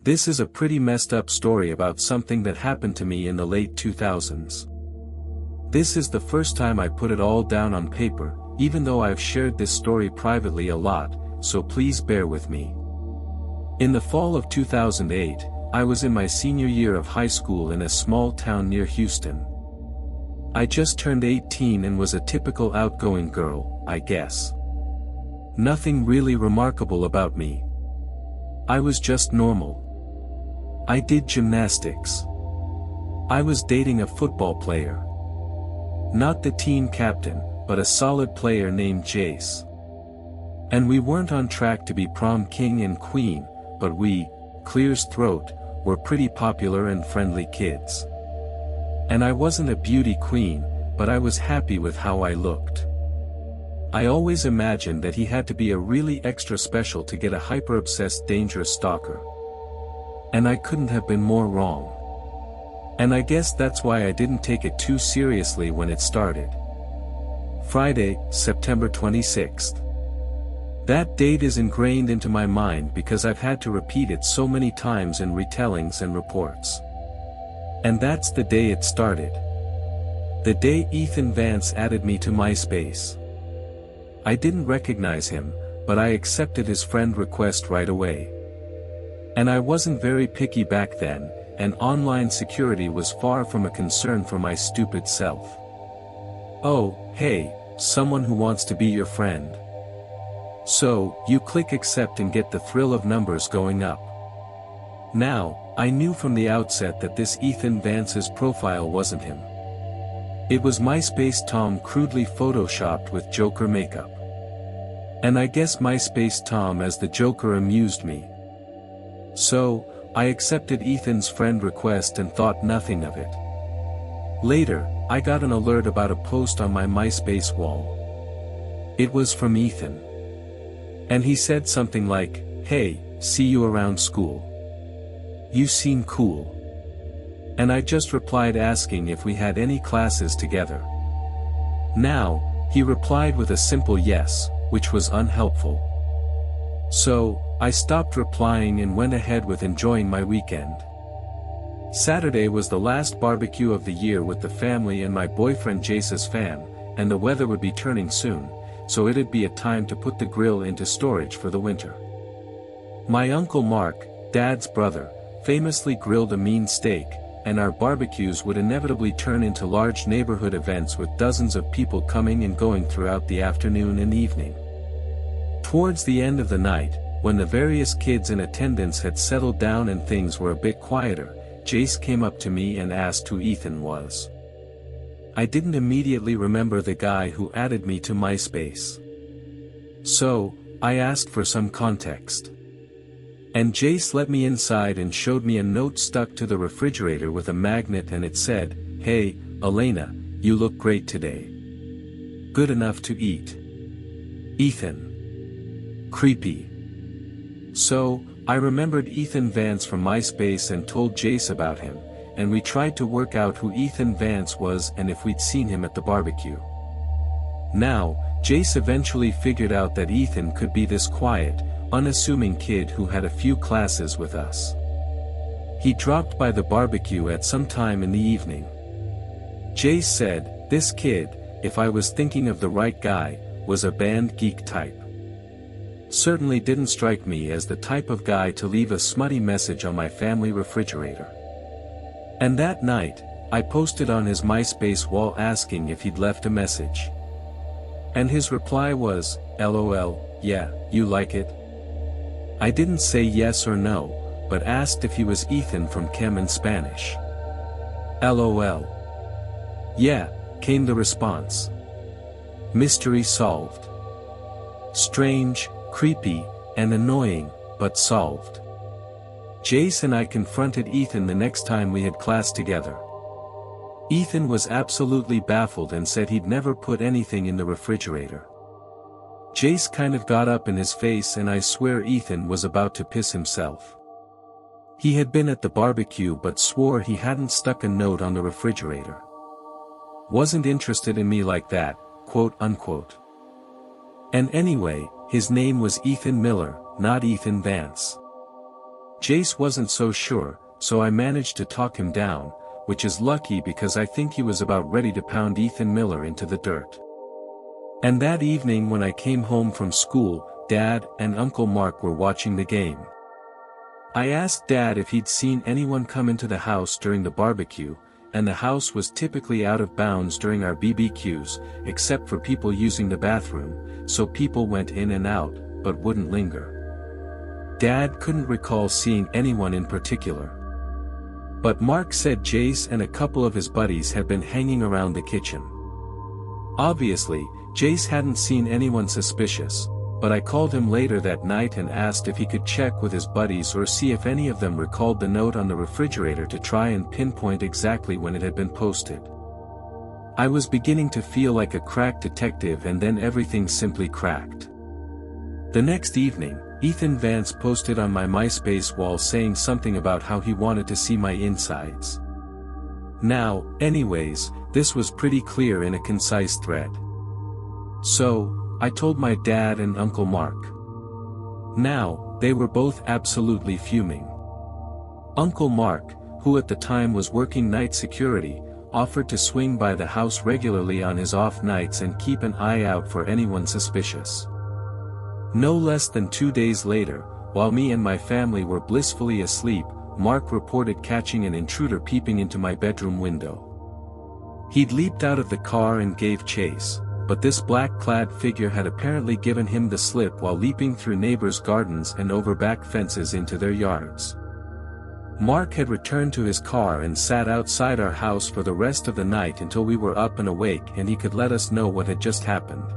This is a pretty messed up story about something that happened to me in the late 2000s. This is the first time I put it all down on paper, even though I've shared this story privately a lot, so please bear with me. In the fall of 2008, I was in my senior year of high school in a small town near Houston. I just turned 18 and was a typical outgoing girl, I guess. Nothing really remarkable about me. I was just normal. I did gymnastics. I was dating a football player. Not the team captain, but a solid player named Jace. And we weren't on track to be prom king and queen, but we, clear's throat, were pretty popular and friendly kids. And I wasn't a beauty queen, but I was happy with how I looked. I always imagined that he had to be a really extra special to get a hyper-obsessed dangerous stalker. And I couldn't have been more wrong. And I guess that's why I didn't take it too seriously when it started. Friday, September 26th. That date is ingrained into my mind because I've had to repeat it so many times in retellings and reports. And that's the day it started. The day Ethan Vance added me to MySpace. I didn't recognize him, but I accepted his friend request right away. And I wasn't very picky back then, and online security was far from a concern for my stupid self. Oh, hey, someone who wants to be your friend. So, you click accept and get the thrill of numbers going up. Now, I knew from the outset that this Ethan Vance's profile wasn't him. It was MySpace Tom crudely photoshopped with Joker makeup. And I guess MySpace Tom as the Joker amused me. So, I accepted Ethan's friend request and thought nothing of it. Later, I got an alert about a post on my MySpace wall. It was from Ethan. And he said something like, "Hey, see you around school. You seem cool." And I just replied asking if we had any classes together. Now, he replied with a simple yes, which was unhelpful. So, I stopped replying and went ahead with enjoying my weekend. Saturday was the last barbecue of the year with the family and my boyfriend Jace's fam, and the weather would be turning soon, so it'd be a time to put the grill into storage for the winter. My Uncle Mark, Dad's brother, famously grilled a mean steak, and our barbecues would inevitably turn into large neighborhood events with dozens of people coming and going throughout the afternoon and evening. Towards the end of the night, when the various kids in attendance had settled down and things were a bit quieter, Jace came up to me and asked who Ethan was. I didn't immediately remember the guy who added me to MySpace. So, I asked for some context. And Jace let me inside and showed me a note stuck to the refrigerator with a magnet, and it said, "Hey, Elena, you look great today. Good enough to eat. Ethan." Creepy. So, I remembered Ethan Vance from MySpace and told Jace about him, and we tried to work out who Ethan Vance was and if we'd seen him at the barbecue. Now, Jace eventually figured out that Ethan could be this quiet, unassuming kid who had a few classes with us. He dropped by the barbecue at some time in the evening. Jace said, this kid, if I was thinking of the right guy, was a band geek type. Certainly didn't strike me as the type of guy to leave a smutty message on my family refrigerator. And that night, I posted on his MySpace wall asking if he'd left a message. And his reply was, "LOL, yeah, you like it?" I didn't say yes or no, but asked if he was Ethan from Chem in Spanish. "LOL. Yeah," came the response. Mystery solved. Strange, creepy, and annoying, but solved. Jace and I confronted Ethan the next time we had class together. Ethan was absolutely baffled and said he'd never put anything in the refrigerator. Jace kind of got up in his face, and I swear Ethan was about to piss himself. He had been at the barbecue but swore he hadn't stuck a note on the refrigerator. Wasn't interested in me like that, quote unquote. And anyway, his name was Ethan Miller, not Ethan Vance. Jace wasn't so sure, so I managed to talk him down, which is lucky because I think he was about ready to pound Ethan Miller into the dirt. And that evening when I came home from school, Dad and Uncle Mark were watching the game. I asked Dad if he'd seen anyone come into the house during the barbecue, and the house was typically out of bounds during our BBQs, except for people using the bathroom, so people went in and out, but wouldn't linger. Dad couldn't recall seeing anyone in particular. But Mark said Jace and a couple of his buddies had been hanging around the kitchen. Obviously, Jace hadn't seen anyone suspicious, but I called him later that night and asked if he could check with his buddies or see if any of them recalled the note on the refrigerator to try and pinpoint exactly when it had been posted. I was beginning to feel like a crack detective, and then everything simply cracked. The next evening, Ethan Vance posted on my MySpace wall saying something about how he wanted to see my insides. Now, anyways, this was pretty clear in a concise thread. So, I told my dad and Uncle Mark. Now, they were both absolutely fuming. Uncle Mark, who at the time was working night security, offered to swing by the house regularly on his off nights and keep an eye out for anyone suspicious. No less than 2 days later, while me and my family were blissfully asleep, Mark reported catching an intruder peeping into my bedroom window. He'd leaped out of the car and gave chase, but this black-clad figure had apparently given him the slip while leaping through neighbors' gardens and over back fences into their yards. Mark had returned to his car and sat outside our house for the rest of the night until we were up and awake and he could let us know what had just happened.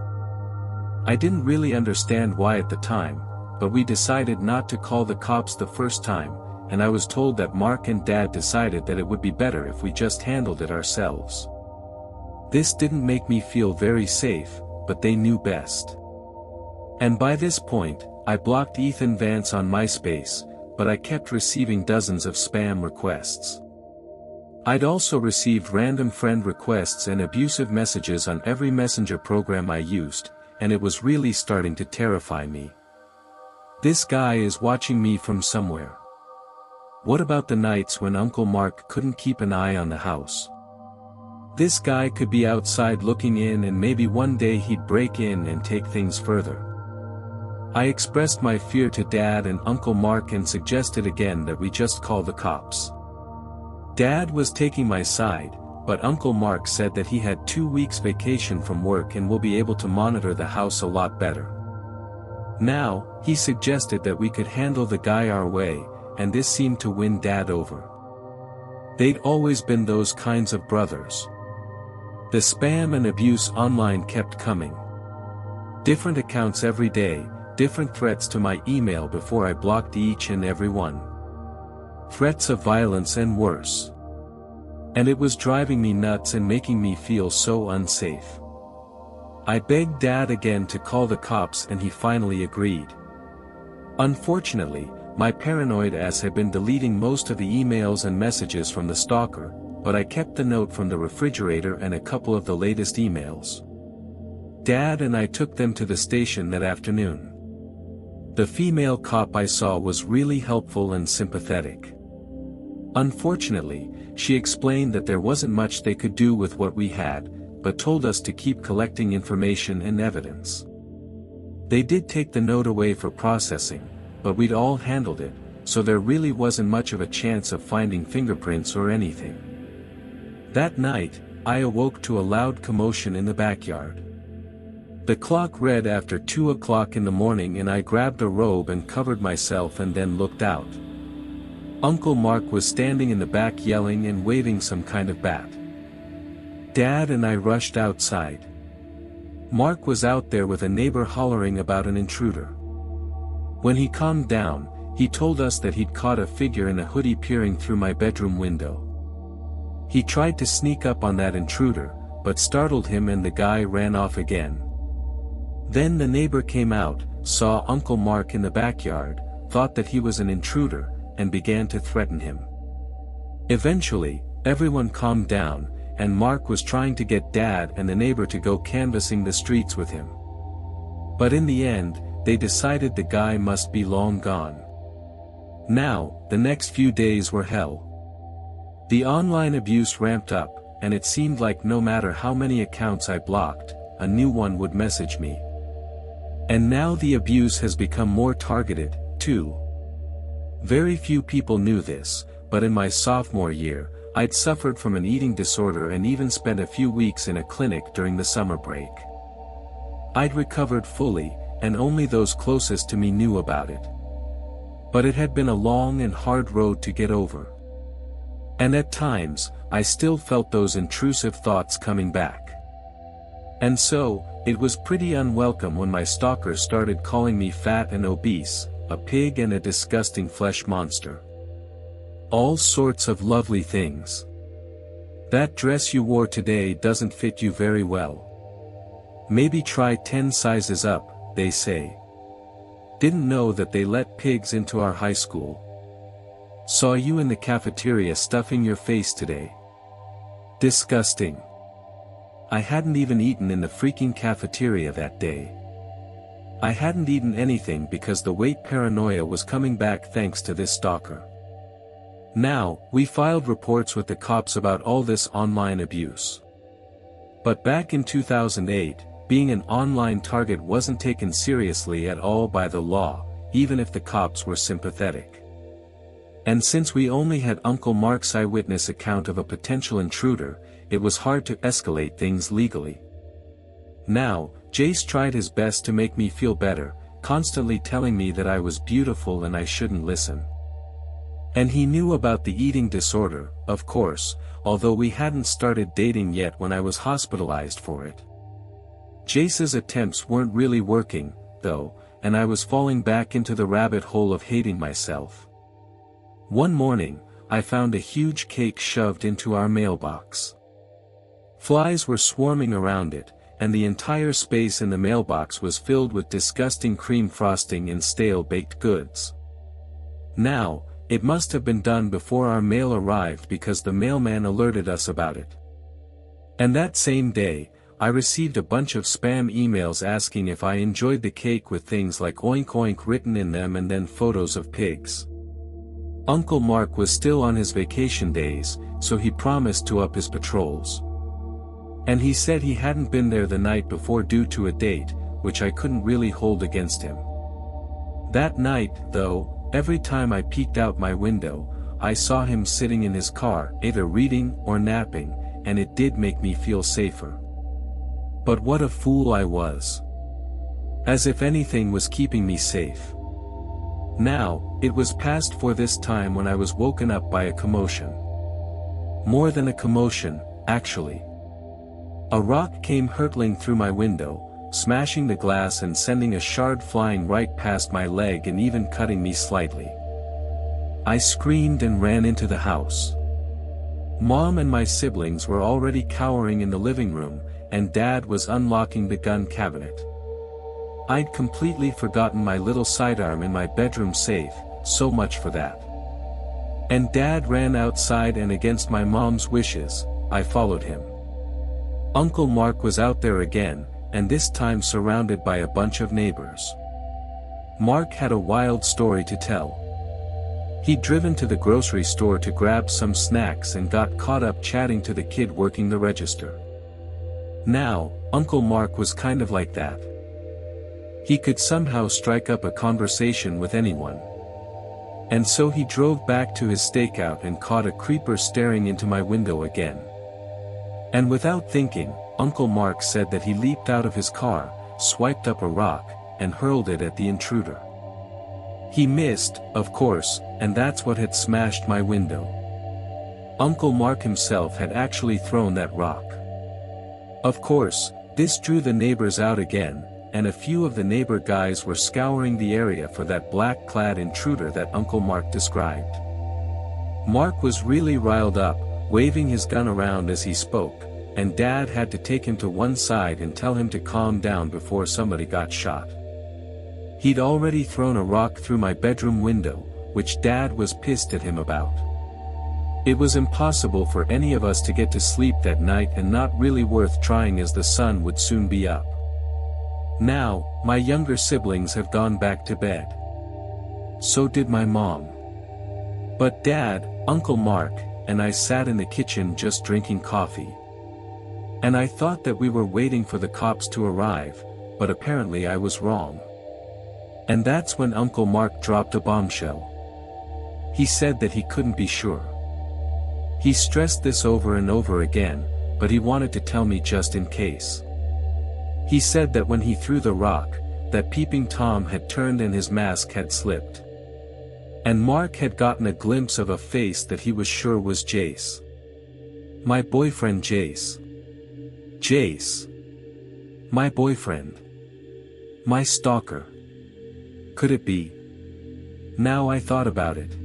I didn't really understand why at the time, but we decided not to call the cops the first time, and I was told that Mark and Dad decided that it would be better if we just handled it ourselves. This didn't make me feel very safe, but they knew best. And by this point, I blocked Ethan Vance on MySpace, but I kept receiving dozens of spam requests. I'd also received random friend requests and abusive messages on every messenger program I used, and it was really starting to terrify me. This guy is watching me from somewhere. What about the nights when Uncle Mark couldn't keep an eye on the house? This guy could be outside looking in, and maybe one day he'd break in and take things further. I expressed my fear to Dad and Uncle Mark and suggested again that we just call the cops. Dad was taking my side, but Uncle Mark said that he had 2 weeks vacation from work and will be able to monitor the house a lot better. Now, he suggested that we could handle the guy our way, and this seemed to win Dad over. They'd always been those kinds of brothers. The spam and abuse online kept coming. Different accounts every day, different threats to my email before I blocked each and every one. Threats of violence and worse. And it was driving me nuts and making me feel so unsafe. I begged Dad again to call the cops and he finally agreed. Unfortunately, my paranoid ass had been deleting most of the emails and messages from the stalker, but I kept the note from the refrigerator and a couple of the latest emails. Dad and I took them to the station that afternoon. The female cop I saw was really helpful and sympathetic. Unfortunately, she explained that there wasn't much they could do with what we had, but told us to keep collecting information and evidence. They did take the note away for processing, but we'd all handled it, so there really wasn't much of a chance of finding fingerprints or anything. That night, I awoke to a loud commotion in the backyard. The clock read after 2 o'clock in the morning and I grabbed a robe and covered myself and then looked out. Uncle Mark was standing in the back yelling and waving some kind of bat. Dad and I rushed outside. Mark was out there with a neighbor hollering about an intruder. When he calmed down, he told us that he'd caught a figure in a hoodie peering through my bedroom window. He tried to sneak up on that intruder, but startled him and the guy ran off again. Then the neighbor came out, saw Uncle Mark in the backyard, thought that he was an intruder, and began to threaten him. Eventually, everyone calmed down, and Mark was trying to get Dad and the neighbor to go canvassing the streets with him. But in the end, they decided the guy must be long gone. Now, the next few days were hell. The online abuse ramped up, and it seemed like no matter how many accounts I blocked, a new one would message me. And now the abuse has become more targeted, too. Very few people knew this, but in my sophomore year, I'd suffered from an eating disorder and even spent a few weeks in a clinic during the summer break. I'd recovered fully, and only those closest to me knew about it. But it had been a long and hard road to get over. And at times, I still felt those intrusive thoughts coming back. And so, it was pretty unwelcome when my stalker started calling me fat and obese, a pig and a disgusting flesh monster. All sorts of lovely things. That dress you wore today doesn't fit you very well. Maybe try 10 sizes up, they say. Didn't know that they let pigs into our high school. Saw you in the cafeteria stuffing your face today. Disgusting. I hadn't even eaten in the freaking cafeteria that day. I hadn't eaten anything because the weight paranoia was coming back thanks to this stalker. Now, we filed reports with the cops about all this online abuse. But back in 2008, being an online target wasn't taken seriously at all by the law, even if the cops were sympathetic. And since we only had Uncle Mark's eyewitness account of a potential intruder, it was hard to escalate things legally. Now, Jace tried his best to make me feel better, constantly telling me that I was beautiful and I shouldn't listen. And he knew about the eating disorder, of course, although we hadn't started dating yet when I was hospitalized for it. Jace's attempts weren't really working, though, and I was falling back into the rabbit hole of hating myself. One morning, I found a huge cake shoved into our mailbox. Flies were swarming around it, and the entire space in the mailbox was filled with disgusting cream frosting and stale baked goods. Now, it must have been done before our mail arrived because the mailman alerted us about it. And that same day, I received a bunch of spam emails asking if I enjoyed the cake with things like oink oink written in them and then photos of pigs. Uncle Mark was still on his vacation days, so he promised to up his patrols. And he said he hadn't been there the night before due to a date, which I couldn't really hold against him. That night, though, every time I peeked out my window, I saw him sitting in his car, either reading or napping, and it did make me feel safer. But what a fool I was. As if anything was keeping me safe. Now, it was past 4 this time when I was woken up by a commotion. More than a commotion, actually. A rock came hurtling through my window, smashing the glass and sending a shard flying right past my leg and even cutting me slightly. I screamed and ran into the house. Mom and my siblings were already cowering in the living room, and Dad was unlocking the gun cabinet. I'd completely forgotten my little sidearm in my bedroom safe, so much for that. And Dad ran outside and against my mom's wishes, I followed him. Uncle Mark was out there again, and this time surrounded by a bunch of neighbors. Mark had a wild story to tell. He'd driven to the grocery store to grab some snacks and got caught up chatting to the kid working the register. Now, Uncle Mark was kind of like that. He could somehow strike up a conversation with anyone. And so he drove back to his stakeout and caught a creeper staring into my window again. And without thinking, Uncle Mark said that he leaped out of his car, swiped up a rock, and hurled it at the intruder. He missed, of course, and that's what had smashed my window. Uncle Mark himself had actually thrown that rock. Of course, this drew the neighbors out again, and a few of the neighbor guys were scouring the area for that black-clad intruder that Uncle Mark described. Mark was really riled up, waving his gun around as he spoke, and Dad had to take him to one side and tell him to calm down before somebody got shot. He'd already thrown a rock through my bedroom window, which Dad was pissed at him about. It was impossible for any of us to get to sleep that night and not really worth trying as the sun would soon be up. Now, my younger siblings have gone back to bed. So did my mom. But Dad, Uncle Mark, and I sat in the kitchen just drinking coffee. And I thought that we were waiting for the cops to arrive, but apparently I was wrong. And that's when Uncle Mark dropped a bombshell. He said that he couldn't be sure. He stressed this over and over again, but he wanted to tell me just in case. He said that when he threw the rock, that Peeping Tom had turned and his mask had slipped. And Mark had gotten a glimpse of a face that he was sure was Jace. My boyfriend Jace. Jace. My boyfriend. My stalker. Could it be? Now I thought about it.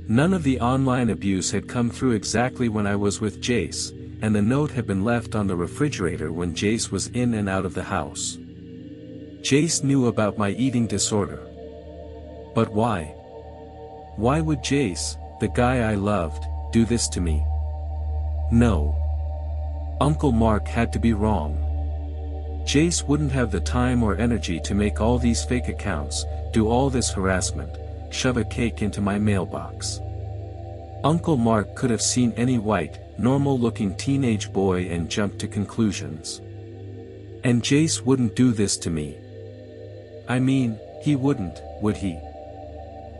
None of the online abuse had come through exactly when I was with Jace, and the note had been left on the refrigerator when Jace was in and out of the house. Jace knew about my eating disorder. But why? Why would Jace, the guy I loved, do this to me? No. Uncle Mark had to be wrong. Jace wouldn't have the time or energy to make all these fake accounts, do all this harassment, shove a cake into my mailbox. Uncle Mark could have seen any white, normal-looking teenage boy and jumped to conclusions. And Jace wouldn't do this to me. I mean, he wouldn't, would he?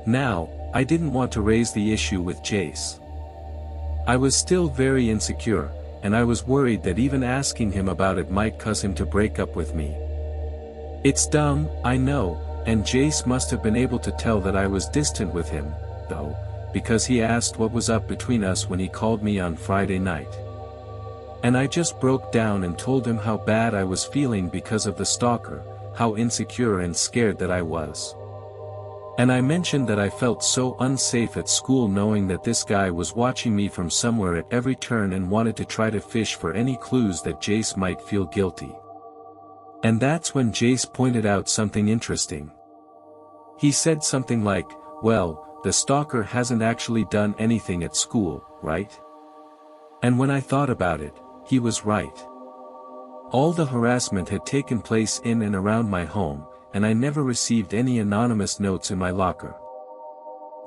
Now, I didn't want to raise the issue with Jace. I was still very insecure, and I was worried that even asking him about it might cause him to break up with me. It's dumb, I know, and Jace must have been able to tell that I was distant with him, though, because he asked what was up between us when he called me on Friday night. And I just broke down and told him how bad I was feeling because of the stalker, how insecure and scared that I was. And I mentioned that I felt so unsafe at school knowing that this guy was watching me from somewhere at every turn and wanted to try to fish for any clues that Jace might feel guilty. And that's when Jace pointed out something interesting. He said something like, well, the stalker hasn't actually done anything at school, right? And when I thought about it, he was right. All the harassment had taken place in and around my home, and I never received any anonymous notes in my locker.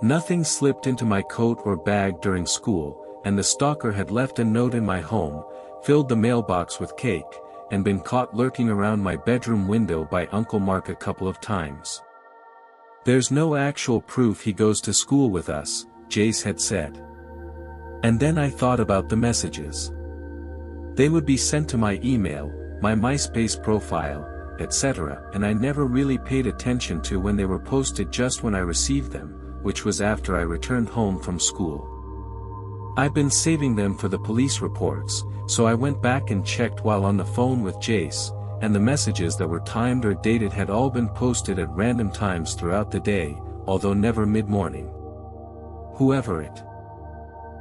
Nothing slipped into my coat or bag during school, and the stalker had left a note in my home, filled the mailbox with cake, and been caught lurking around my bedroom window by Uncle Mark a couple of times. There's no actual proof he goes to school with us, Jace had said. And then I thought about the messages. They would be sent to my email, my MySpace profile, etc., and I never really paid attention to when they were posted just when I received them, which was after I returned home from school. I've been saving them for the police reports, so I went back and checked while on the phone with Jace, and the messages that were timed or dated had all been posted at random times throughout the day, although never mid-morning. Whoever it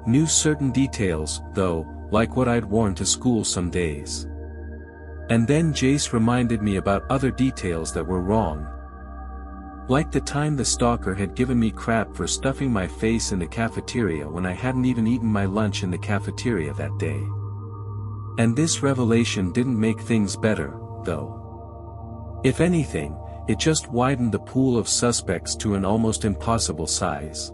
knew certain details, though, like what I'd worn to school some days. And then Jace reminded me about other details that were wrong. Like the time the stalker had given me crap for stuffing my face in the cafeteria when I hadn't even eaten my lunch in the cafeteria that day. And this revelation didn't make things better, though. If anything, it just widened the pool of suspects to an almost impossible size.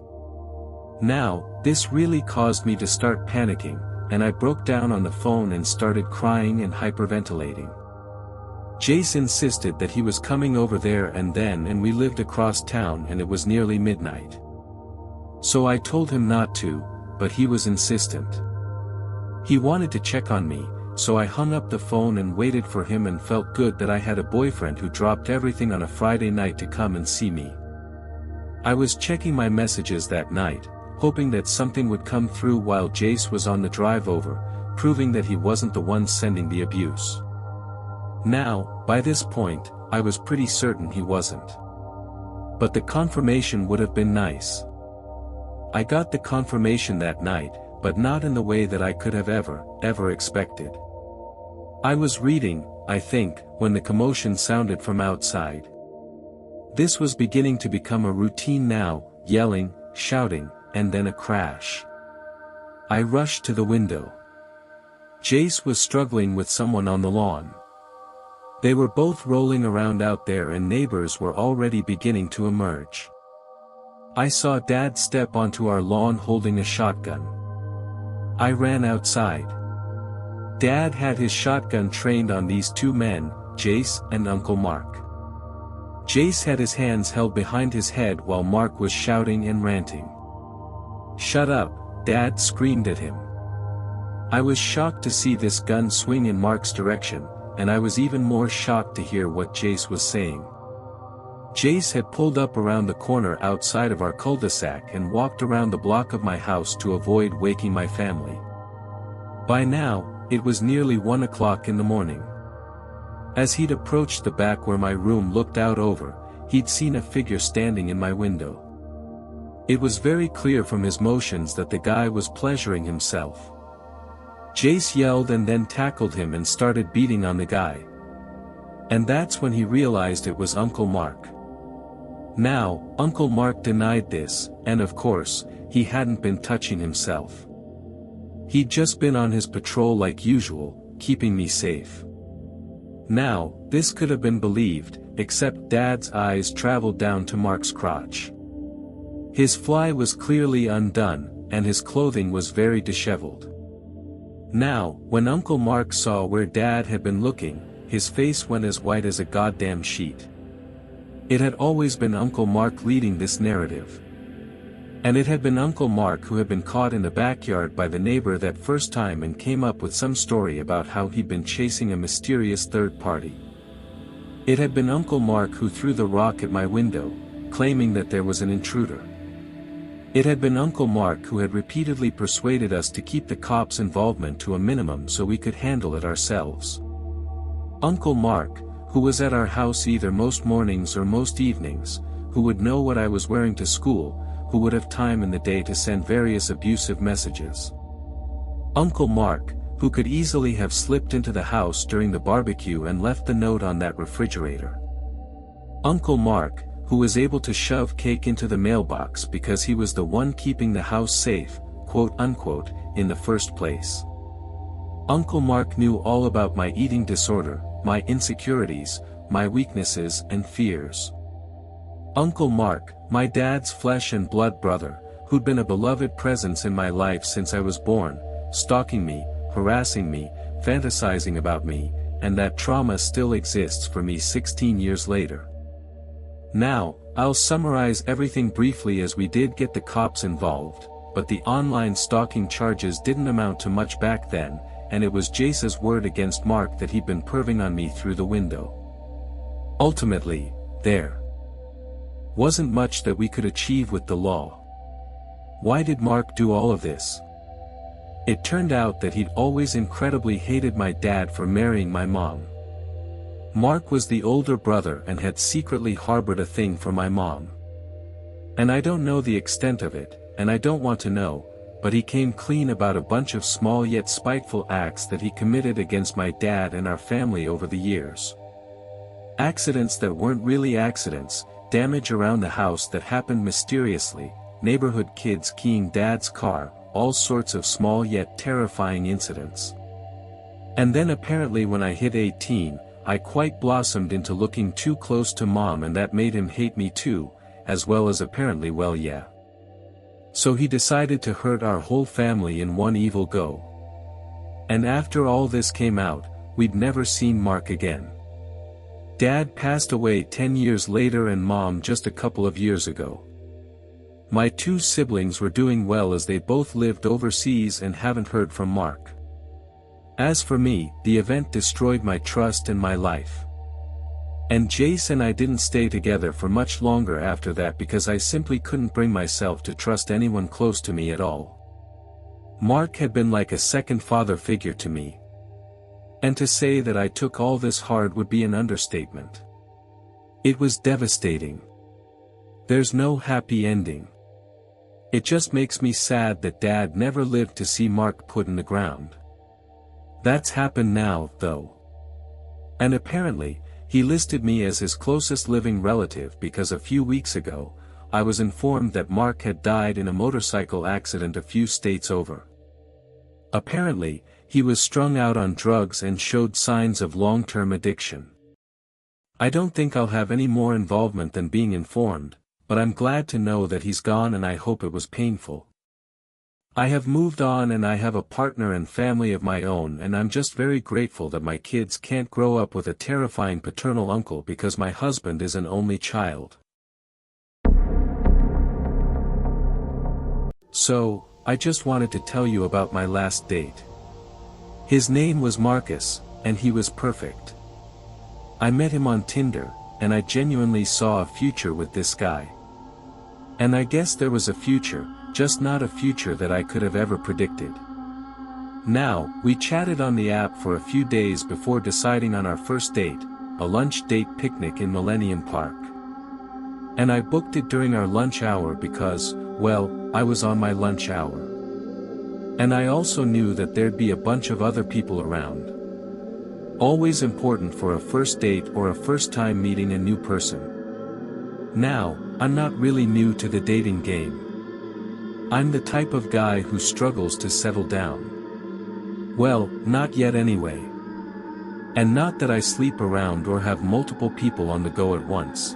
Now, this really caused me to start panicking, and I broke down on the phone and started crying and hyperventilating. Jace insisted that he was coming over there and then, and we lived across town and it was nearly midnight. So I told him not to, but he was insistent. He wanted to check on me, so I hung up the phone and waited for him and felt good that I had a boyfriend who dropped everything on a Friday night to come and see me. I was checking my messages that night, hoping that something would come through while Jace was on the drive over, proving that he wasn't the one sending the abuse. Now, by this point, I was pretty certain he wasn't. But the confirmation would have been nice. I got the confirmation that night, but not in the way that I could have ever expected. I was reading, I think, when the commotion sounded from outside. This was beginning to become a routine now, yelling, shouting, and then a crash. I rushed to the window. Jace was struggling with someone on the lawn. They were both rolling around out there and neighbors were already beginning to emerge. I saw Dad step onto our lawn holding a shotgun. I ran outside. Dad had his shotgun trained on these two men, Jace and Uncle Mark. Jace had his hands held behind his head while Mark was shouting and ranting. "Shut up," Dad screamed at him. I was shocked to see this gun swing in Mark's direction, and I was even more shocked to hear what Jace was saying. Jace had pulled up around the corner outside of our cul-de-sac and walked around the block of my house to avoid waking my family. By now, it was nearly 1 o'clock in the morning. As he'd approached the back where my room looked out over, he'd seen a figure standing in my window. It was very clear from his motions that the guy was pleasuring himself. Jace yelled and then tackled him and started beating on the guy. And that's when he realized it was Uncle Mark. Now, Uncle Mark denied this, and of course, he hadn't been touching himself. He'd just been on his patrol like usual, keeping me safe. Now, this could have been believed, except Dad's eyes traveled down to Mark's crotch. His fly was clearly undone, and his clothing was very disheveled. Now, when Uncle Mark saw where Dad had been looking, his face went as white as a goddamn sheet. It had always been Uncle Mark leading this narrative. And it had been Uncle Mark who had been caught in the backyard by the neighbor that first time and came up with some story about how he'd been chasing a mysterious third party. It had been Uncle Mark who threw the rock at my window, claiming that there was an intruder. It had been Uncle Mark who had repeatedly persuaded us to keep the cops' involvement to a minimum so we could handle it ourselves. Uncle Mark, who was at our house either most mornings or most evenings, who would know what I was wearing to school, who would have time in the day to send various abusive messages. Uncle Mark, who could easily have slipped into the house during the barbecue and left the note on that refrigerator. Uncle Mark, who was able to shove cake into the mailbox because he was the one keeping the house safe, quote unquote, in the first place. Uncle Mark knew all about my eating disorder, my insecurities, my weaknesses and fears. Uncle Mark, my dad's flesh and blood brother, who'd been a beloved presence in my life since I was born, stalking me, harassing me, fantasizing about me, and that trauma still exists for me 16 years later. Now, I'll summarize everything briefly as we did get the cops involved, but the online stalking charges didn't amount to much back then, and it was Jace's word against Mark that he'd been perving on me through the window. Ultimately, there wasn't much that we could achieve with the law. Why did Mark do all of this? It turned out that he'd always incredibly hated my dad for marrying my mom. Mark was the older brother and had secretly harbored a thing for my mom. And I don't know the extent of it, and I don't want to know, but he came clean about a bunch of small yet spiteful acts that he committed against my dad and our family over the years. Accidents that weren't really accidents, damage around the house that happened mysteriously, neighborhood kids keying dad's car, all sorts of small yet terrifying incidents. And then apparently when I hit 18, I quite blossomed into looking too close to mom, and that made him hate me too, as well as apparently well yeah. So he decided to hurt our whole family in one evil go. And after all this came out, we'd never seen Mark again. Dad passed away 10 years later and mom just a couple of years ago. My two siblings were doing well as they both lived overseas and haven't heard from Mark. As for me, the event destroyed my trust and my life. And Jace and I didn't stay together for much longer after that because I simply couldn't bring myself to trust anyone close to me at all. Mark had been like a second father figure to me. And to say that I took all this hard would be an understatement. It was devastating. There's no happy ending. It just makes me sad that Dad never lived to see Mark put in the ground. That's happened now, though. And apparently, he listed me as his closest living relative because a few weeks ago, I was informed that Mark had died in a motorcycle accident a few states over. Apparently, he was strung out on drugs and showed signs of long-term addiction. I don't think I'll have any more involvement than being informed, but I'm glad to know that he's gone and I hope it was painful. I have moved on and I have a partner and family of my own, and I'm just very grateful that my kids can't grow up with a terrifying paternal uncle because my husband is an only child. So, I just wanted to tell you about my last date. His name was Marcus, and he was perfect. I met him on Tinder, and I genuinely saw a future with this guy. And I guess there was a future, just not a future that I could have ever predicted. Now, we chatted on the app for a few days before deciding on our first date, a lunch date picnic in Millennium Park. And I booked it during our lunch hour because, well, I was on my lunch hour. And I also knew that there'd be a bunch of other people around. Always important for a first date or a first time meeting a new person. Now, I'm not really new to the dating game. I'm the type of guy who struggles to settle down. Well, not yet anyway. And not that I sleep around or have multiple people on the go at once.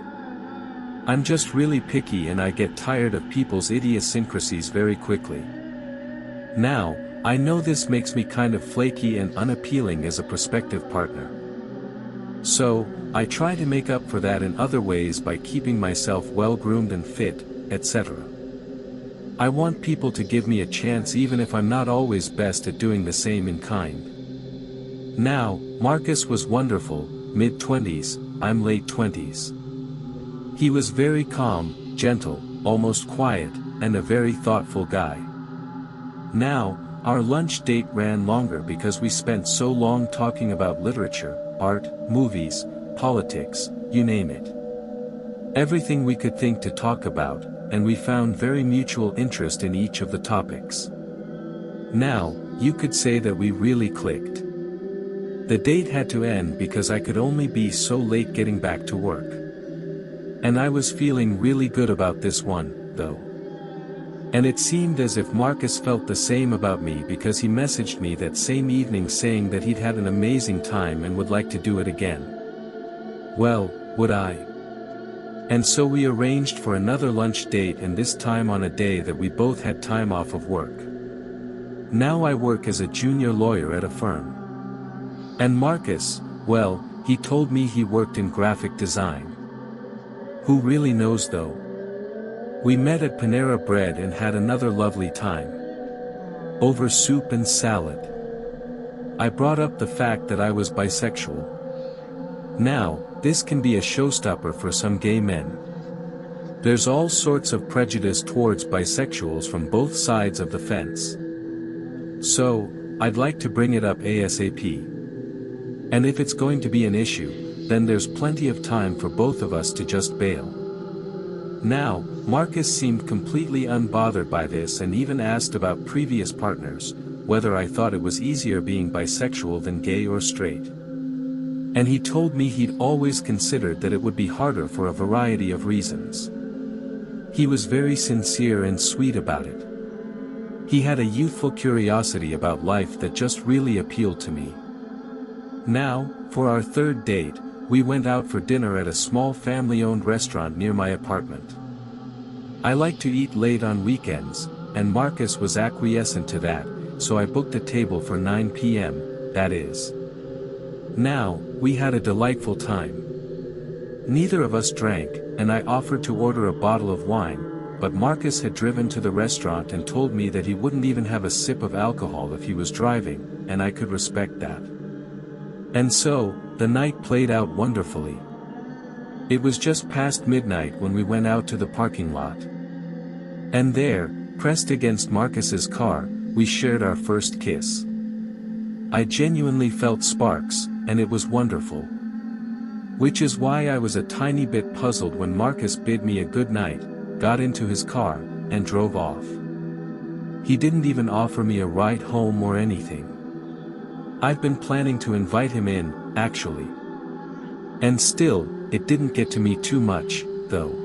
I'm just really picky and I get tired of people's idiosyncrasies very quickly. Now, I know this makes me kind of flaky and unappealing as a prospective partner. So, I try to make up for that in other ways by keeping myself well-groomed and fit, etc. I want people to give me a chance even if I'm not always best at doing the same in kind. Now, Marcus was wonderful, mid-20s, I'm late 20s. He was very calm, gentle, almost quiet, and a very thoughtful guy. Now, our lunch date ran longer because we spent so long talking about literature, art, movies, politics, you name it. Everything we could think to talk about, and we found very mutual interest in each of the topics. Now, you could say that we really clicked. The date had to end because I could only be so late getting back to work. And I was feeling really good about this one, though. And it seemed as if Marcus felt the same about me because he messaged me that same evening saying that he'd had an amazing time and would like to do it again. Well, would I? And so we arranged for another lunch date, and this time on a day that we both had time off of work. Now I work as a junior lawyer at a firm. And Marcus, well, he told me he worked in graphic design. Who really knows though? We met at Panera Bread and had another lovely time. Over soup and salad. I brought up the fact that I was bisexual. Now, this can be a showstopper for some gay men. There's all sorts of prejudice towards bisexuals from both sides of the fence. So, I'd like to bring it up ASAP. And if it's going to be an issue, then there's plenty of time for both of us to just bail. Now, Marcus seemed completely unbothered by this and even asked about previous partners, whether I thought it was easier being bisexual than gay or straight. And he told me he'd always considered that it would be harder for a variety of reasons. He was very sincere and sweet about it. He had a youthful curiosity about life that just really appealed to me. Now, for our third date, we went out for dinner at a small family-owned restaurant near my apartment. I like to eat late on weekends, and Marcus was acquiescent to that, so I booked a table for 9 p.m., that is. Now, we had a delightful time. Neither of us drank, and I offered to order a bottle of wine, but Marcus had driven to the restaurant and told me that he wouldn't even have a sip of alcohol if he was driving, and I could respect that. And so, the night played out wonderfully. It was just past midnight when we went out to the parking lot. And there, pressed against Marcus's car, we shared our first kiss. I genuinely felt sparks, and it was wonderful. Which is why I was a tiny bit puzzled when Marcus bid me a good night, got into his car, and drove off. He didn't even offer me a ride home or anything. I've been planning to invite him in, actually. And still, it didn't get to me too much, though.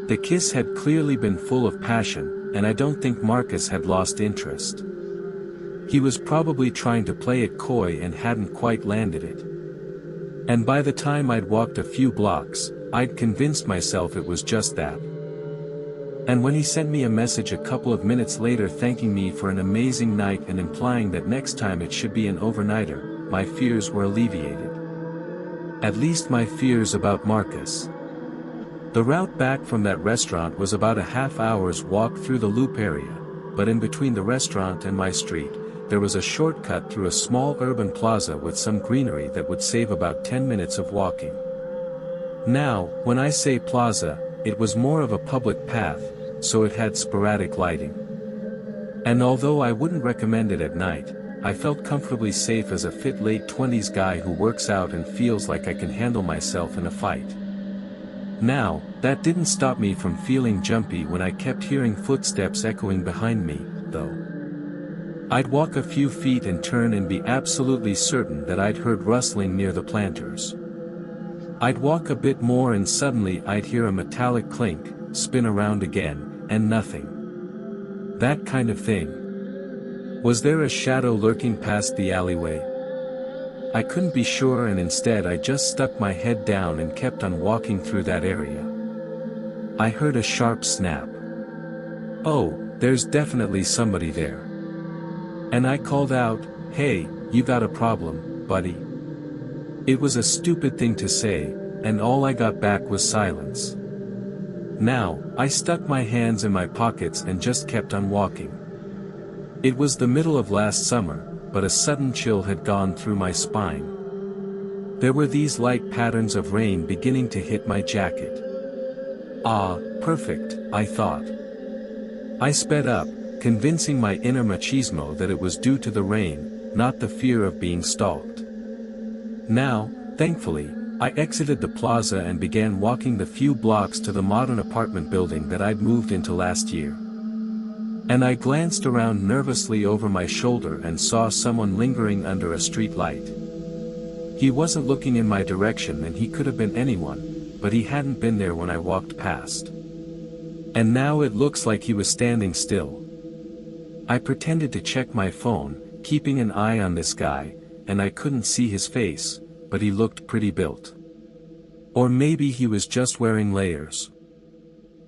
The kiss had clearly been full of passion, and I don't think Marcus had lost interest. He was probably trying to play it coy and hadn't quite landed it. And by the time I'd walked a few blocks, I'd convinced myself it was just that. And when he sent me a message a couple of minutes later thanking me for an amazing night and implying that next time it should be an overnighter, my fears were alleviated. At least my fears about Marcus. The route back from that restaurant was about a half-hour's walk through the Loop area, but in between the restaurant and my street, there was a shortcut through a small urban plaza with some greenery that would save about 10 minutes of walking. Now, when I say plaza, it was more of a public path, so it had sporadic lighting. And although I wouldn't recommend it at night, I felt comfortably safe as a fit late 20s guy who works out and feels like I can handle myself in a fight. Now, that didn't stop me from feeling jumpy when I kept hearing footsteps echoing behind me, though. I'd walk a few feet and turn and be absolutely certain that I'd heard rustling near the planters. I'd walk a bit more and suddenly I'd hear a metallic clink, spin around again, and nothing. That kind of thing. Was there a shadow lurking past the alleyway? I couldn't be sure, and instead I just stuck my head down and kept on walking through that area. I heard a sharp snap. Oh, there's definitely somebody there. And I called out, "Hey, you got a problem, buddy?" It was a stupid thing to say, and all I got back was silence. Now, I stuck my hands in my pockets and just kept on walking. It was the middle of last summer, but a sudden chill had gone through my spine. There were these light patterns of rain beginning to hit my jacket. Ah, perfect, I thought. I sped up, convincing my inner machismo that it was due to the rain, not the fear of being stalked. Now, thankfully, I exited the plaza and began walking the few blocks to the modern apartment building that I'd moved into last year. And I glanced around nervously over my shoulder and saw someone lingering under a street light. He wasn't looking in my direction and he could have been anyone, but he hadn't been there when I walked past. And now it looks like he was standing still. I pretended to check my phone, keeping an eye on this guy, and I couldn't see his face, but he looked pretty built. Or maybe he was just wearing layers.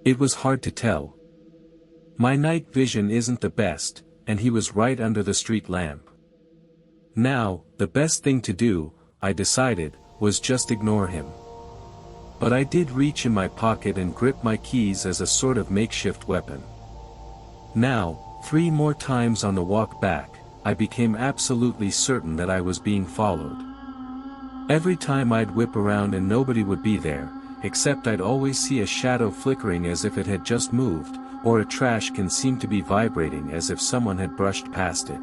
It was hard to tell. My night vision isn't the best, and he was right under the street lamp. Now, the best thing to do, I decided, was just ignore him. But I did reach in my pocket and grip my keys as a sort of makeshift weapon. Now, 3 more times on the walk back, I became absolutely certain that I was being followed. Every time I'd whip around and nobody would be there, except I'd always see a shadow flickering as if it had just moved, or a trash can seem to be vibrating as if someone had brushed past it.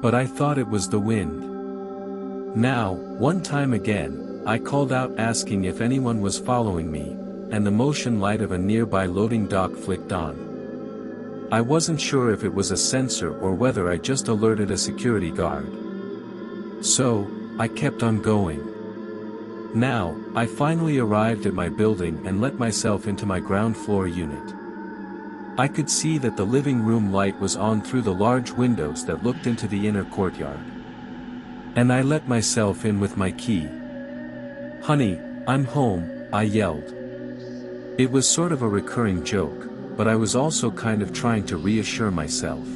But I thought it was the wind. Now, one time again, I called out asking if anyone was following me, and the motion light of a nearby loading dock flicked on. I wasn't sure if it was a sensor or whether I just alerted a security guard. So, I kept on going. Now, I finally arrived at my building and let myself into my ground floor unit. I could see that the living room light was on through the large windows that looked into the inner courtyard. And I let myself in with my key. "Honey, I'm home," I yelled. It was sort of a recurring joke, but I was also kind of trying to reassure myself.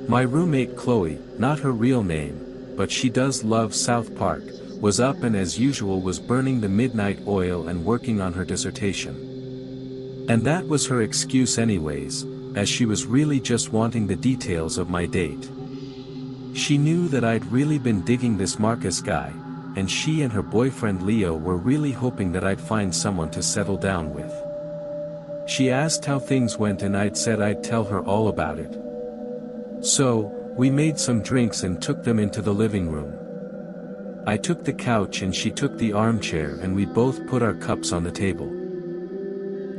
My roommate Chloe, not her real name, but she does love South Park, was up and as usual was burning the midnight oil and working on her dissertation. And that was her excuse anyways, as she was really just wanting the details of my date. She knew that I'd really been digging this Marcus guy, and she and her boyfriend Leo were really hoping that I'd find someone to settle down with. She asked how things went and I'd said I'd tell her all about it. So, we made some drinks and took them into the living room. I took the couch and she took the armchair and we both put our cups on the table.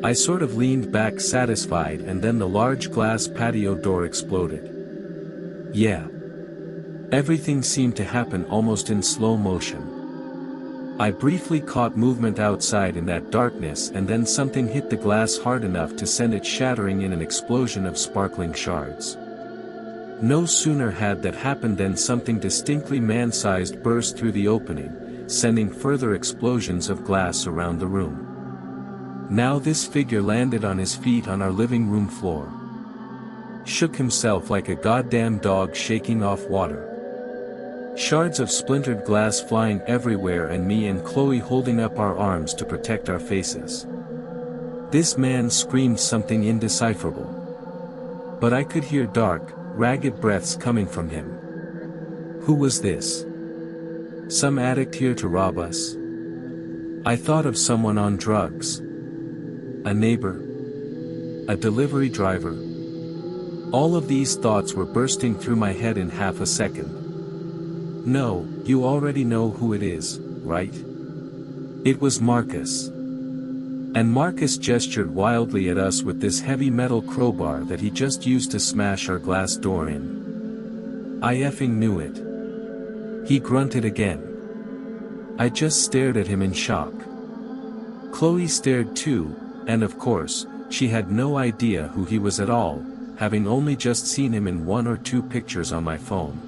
I sort of leaned back satisfied and then the large glass patio door exploded. Yeah. Everything seemed to happen almost in slow motion. I briefly caught movement outside in that darkness and then something hit the glass hard enough to send it shattering in an explosion of sparkling shards. No sooner had that happened than something distinctly man-sized burst through the opening, sending further explosions of glass around the room. Now this figure landed on his feet on our living room floor. Shook himself like a goddamn dog shaking off water. Shards of splintered glass flying everywhere and me and Chloe holding up our arms to protect our faces. This man screamed something indecipherable. But I could hear dark, ragged breaths coming from him. Who was this? Some addict here to rob us? I thought of someone on drugs. A neighbor? A delivery driver? All of these thoughts were bursting through my head in half a second. No, you already know who it is, right? It was Marcus. And Marcus gestured wildly at us with this heavy metal crowbar that he just used to smash our glass door in. I effing knew it. He grunted again. I just stared at him in shock. Chloe stared too, and of course, she had no idea who he was at all, having only just seen him in 1 or 2 pictures on my phone.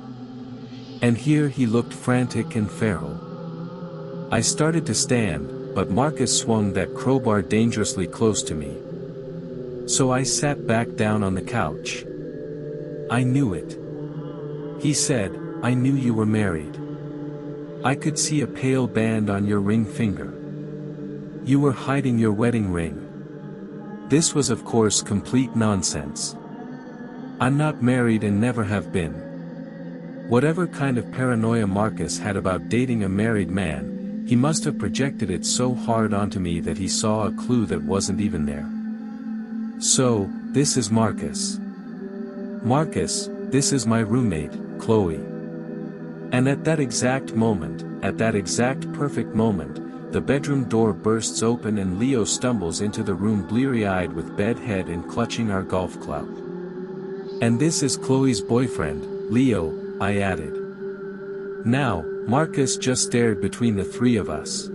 And here he looked frantic and feral. I started to stand, but Marcus swung that crowbar dangerously close to me. So I sat back down on the couch. I knew it. He said, I knew you were married. I could see a pale band on your ring finger. You were hiding your wedding ring. This was of course complete nonsense. I'm not married and never have been. Whatever kind of paranoia Marcus had about dating a married man, he must have projected it so hard onto me that he saw a clue that wasn't even there. So, this is Marcus. Marcus, this is my roommate, Chloe. And at that exact moment, at that exact perfect moment, the bedroom door bursts open and Leo stumbles into the room bleary-eyed with bed head and clutching our golf club. And this is Chloe's boyfriend, Leo, I added. Now, Marcus just stared between the three of us.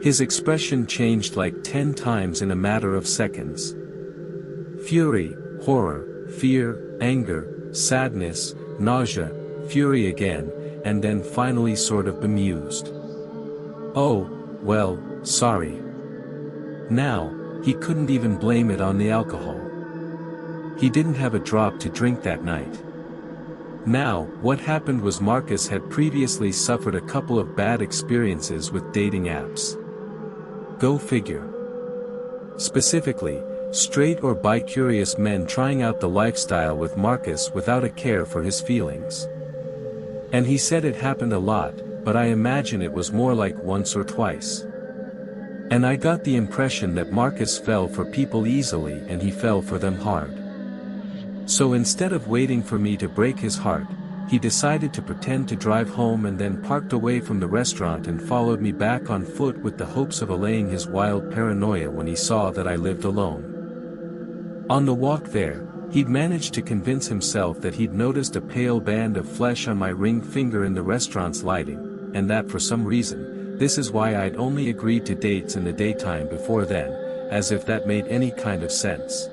His expression changed like 10 times in a matter of seconds. Fury, horror, fear, anger, sadness, nausea, fury again, and then finally sort of bemused. Oh, well, sorry. Now, he couldn't even blame it on the alcohol. He didn't have a drop to drink that night. Now, what happened was Marcus had previously suffered a couple of bad experiences with dating apps. Go figure. Specifically, straight or bi-curious men trying out the lifestyle with Marcus without a care for his feelings. And he said it happened a lot, but I imagine it was more like once or twice. And I got the impression that Marcus fell for people easily and he fell for them hard. So instead of waiting for me to break his heart, he decided to pretend to drive home and then parked away from the restaurant and followed me back on foot with the hopes of allaying his wild paranoia when he saw that I lived alone. On the walk there, he'd managed to convince himself that he'd noticed a pale band of flesh on my ring finger in the restaurant's lighting, and that for some reason, this is why I'd only agreed to dates in the daytime before then, as if that made any kind of sense.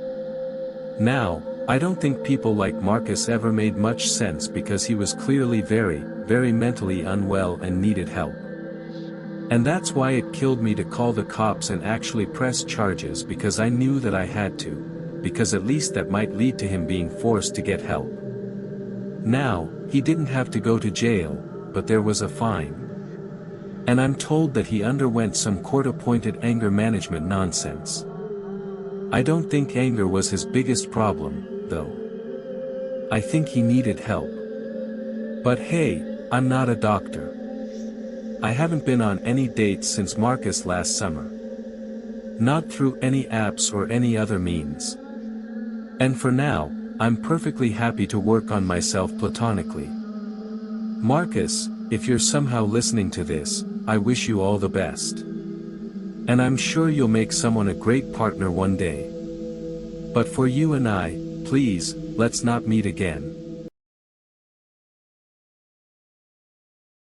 Now, I don't think people like Marcus ever made much sense because he was clearly very, very mentally unwell and needed help. And that's why it killed me to call the cops and actually press charges because I knew that I had to, because at least that might lead to him being forced to get help. Now, he didn't have to go to jail, but there was a fine. And I'm told that he underwent some court-appointed anger management nonsense. I don't think anger was his biggest problem, though. I think he needed help. But hey, I'm not a doctor. I haven't been on any dates since Marcus last summer. Not through any apps or any other means. And for now, I'm perfectly happy to work on myself platonically. Marcus, if you're somehow listening to this, I wish you all the best. And I'm sure you'll make someone a great partner one day. But for you and I, please, let's not meet again.